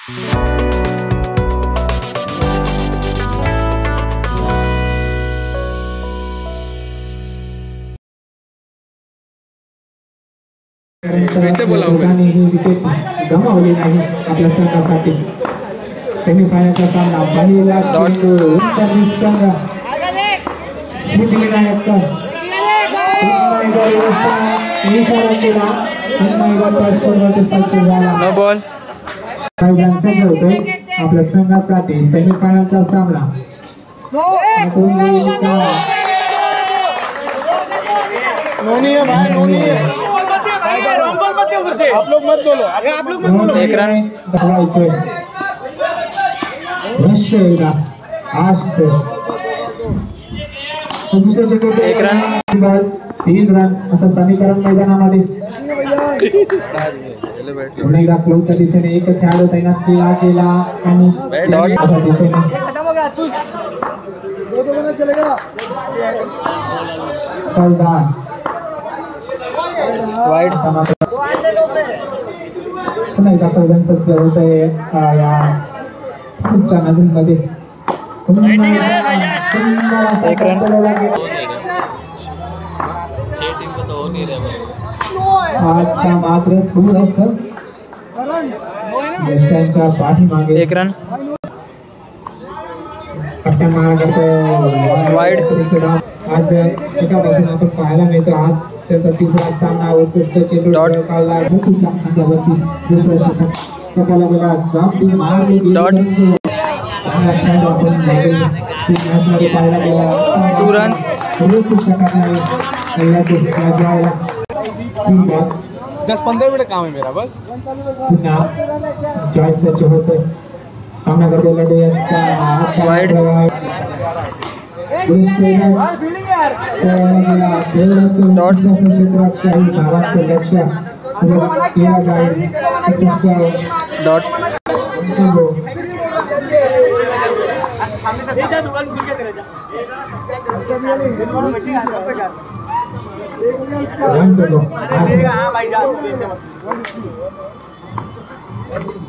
Wicket गमावली नाही आपल्या संघासाठी. सेमीफायनलचा सामना पहिला चेंडू इशारा केला. No ball. होतोय आपल्या संघासाठी सेमीफायनलचा सामना. आप लोग मत बोलो. एक रन. एक रन. 3 रन असं समीकरण मैदानामध्ये. पुन्हा क्लोजच्या दिशेने एक खेळाडू तैनात केला गेला आणि अशा दिशेने वाईड. पुन्हा एकदा पहिल्यांदा सज्ज होत आहे या पुढच्या नदीमध्ये. एक रन. आता मात्र थोडस वेस्टर्नच्या पाठीमागे. एक रन. कप्तान महाराष्ट्र वाईड. आज सकाळपासून आपण पाहायला मिळतो. आज त्यांचा तिसरा सामना उत्कृष्ट चेंडू काढला गोकुळच्या खांद्यावरती. दुसऱ्या षटकाला गेला जांभी मारली गेली. चांगला खेळ आपण मॅचमध्ये पाहायला गेला. 2 रन्स. गोकुळ षटकाला 10-15 मिनट काम है मेरा बस. पुन्हा जॉय सज्ज होतोय. सामना करतो लढू यांचा. वाईड. डॉट.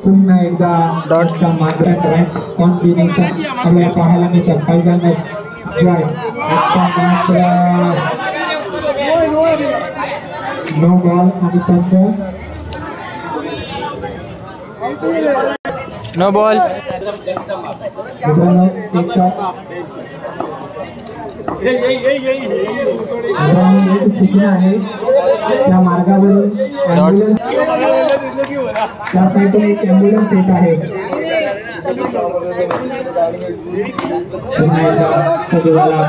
पुन्हा एकदा डॉट मात्र कॉन्फिडन्स आपल्याला पाहायला मिळतात. पहिल्यांदा जॉय मात्र नो बॉल आणि त्यांचं नो बॉल. सूचना आहे त्या मार्गावरून त्या साईडला एक ॲम्ब्युलन्स येत आहे. सचिवाला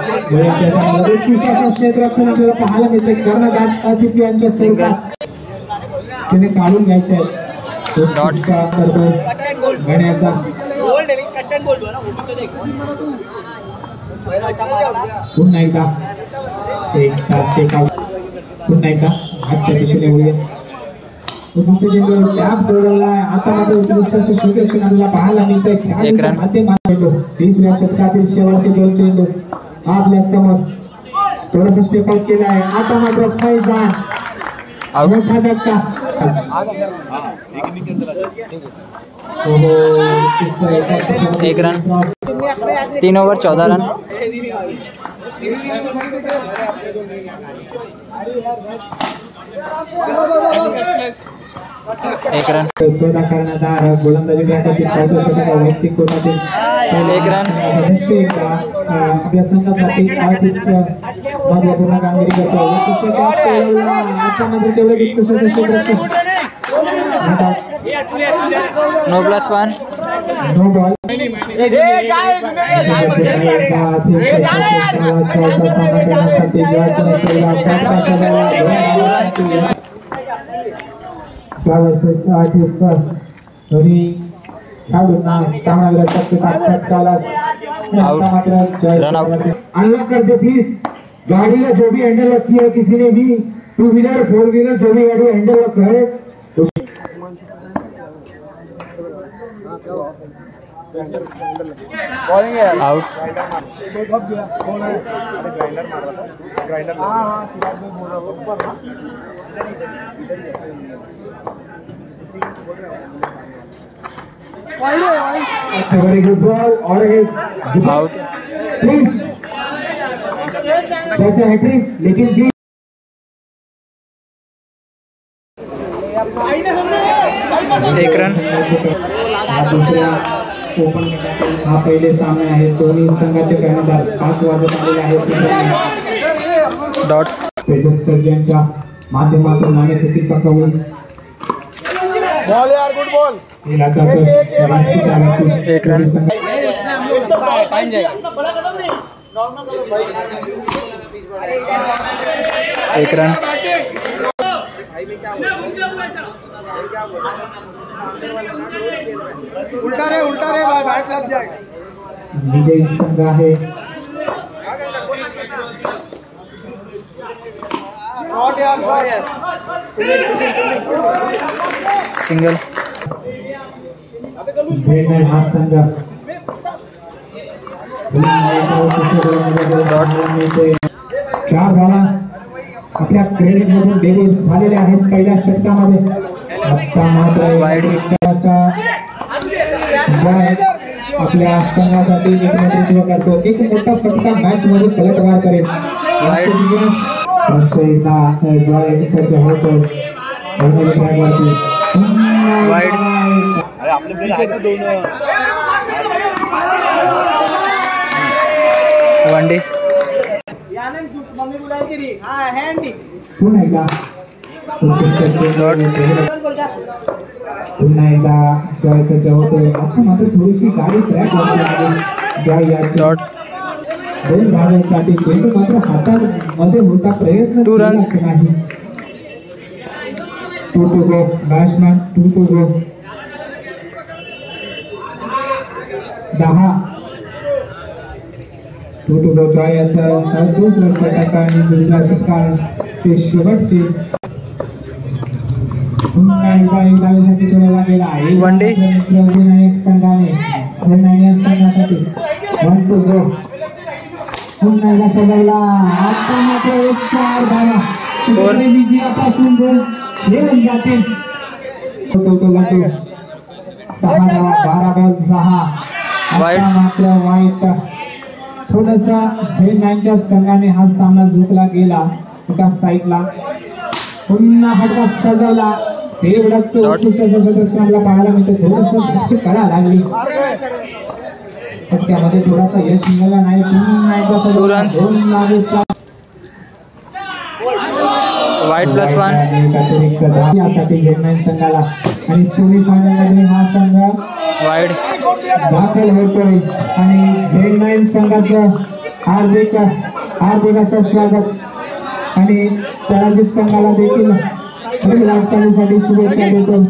क्षेत्ररक्षण आपल्याला पाहायला मिळते. कर्णधार अतिथी यांच्या स्वरूपात त्याने काढून घ्यायचे आहे. करतोय गण्याचा. पुन्हा एकदा पुन्हा एकदा आजच्या दिशेने होईल. उत्कृष्ट चेंडू टॅप दौडवलाय. आता मात्र उत्कृष्ट क्षेत्ररक्षण आपल्याला पाहायला मिळतंय. तिसऱ्या षटकातील शेवटचे 2 चेंडू आपल्या समोर. थोडस स्टेप आउट केलाय. आता मात्र फैजान मोठा धक्का. एक रन. 3 over 14 run. एक रन. सोदा कर्णधार गोलंदाजी करण्यासाठी 14 षटक वैयक्तिक कोटातील एक रन. आपल्या संघासाठी महत्वपूर्ण कामगिरी करतो. आता मात्र तेवढे उत्कृष्ट क्षेत्ररक्षण. नो +1. No ball. अल्लाह कर दे प्लीज. गाड़ी का जो भी हैंडल रखी है किसी ने भी, 2 व्हीलर 4 व्हीलर जो भी गाड़ी हैंडल रखा है आउट. अच्छा वेरी गुड बॉल और आउट प्लीज त्याचे हॅट्रिक लेकिन बी एक रन हा दुसऱ्या ओपन हा पहिले सामने आहेत दोन्ही संघाचे कर्णधार 5 वाजत आलेले आहेत डॉट तेजस सर्जनच्या माध्यमातून नाणेफेकीचा कौल बॉल यार गुड बॉल केला जातो राष्ट्रीय आघाडीतून एक रन. एक रन उल्टा रे भाई बैट लग जाएगा विजयी संघ आहे शॉट यार सिंगल झेडमेन हा संघ चार बॉला आपल्या क्रेडिट मधून डेब्यू झालेले आहेत पहिल्या षटकामध्ये आता मात्र वाईड. आपल्या संघासाठी नेतृत्व करतो एक मोठा फटका मॅच मध्ये पलटवार करेल वाईड. जॉय सज्ज होतो वाईड. वन डे मम्मी बुलाई तेरी हाँ हैंडी पुन्हा एकदा जॉय सज्ज होतोय आता मात्र थोडीशी गाडी ट्रॅक होती जॉय याची डॉट दोन धावांसाठी चेंडू मात्र हातामध्ये होता प्रयत्न Two केला runs. नाही 2 to go batsman 2 to go 10 2 to go Joy याचा दुसरा षटक आणि दुसरा षटकाची शेवटची पुन्हा एकदा एक धावेसाठी खेळला गेला One day. विनायक संघाने सेनानियन संघासाठी 1 to go पुन्हा एकदा सजवला आता मात्र एक 4 धावा कुठेतरी विजयापासून जर घेऊन जातील तो लागतो 6 धावा 12 बॉल 6 वाईट. आता मात्र वाईट थोडासा झेड9च्या संघाने हा सामना जिंकला गेला एका साईडला पुन्हा फटका सजवला तेवढाच उत्कृष्ट असं षटक आपल्याला पाहायला मिळतं थोडंसं कळा लागली त्यामध्ये थोडासा यश मिळाला नाही पुन्हा एकदा Two runs. दोन धावे वाईट +1 यासाठी झेड9 संघाला आणि सेमीफायनल मध्ये हा संघ वाईड दाखल होतोय आणि झेड9 संघाचं हार्दिक असं स्वागत आणि पराजित संघाला देखील पुढील वाटचालीसाठी शुभेच्छा देतो.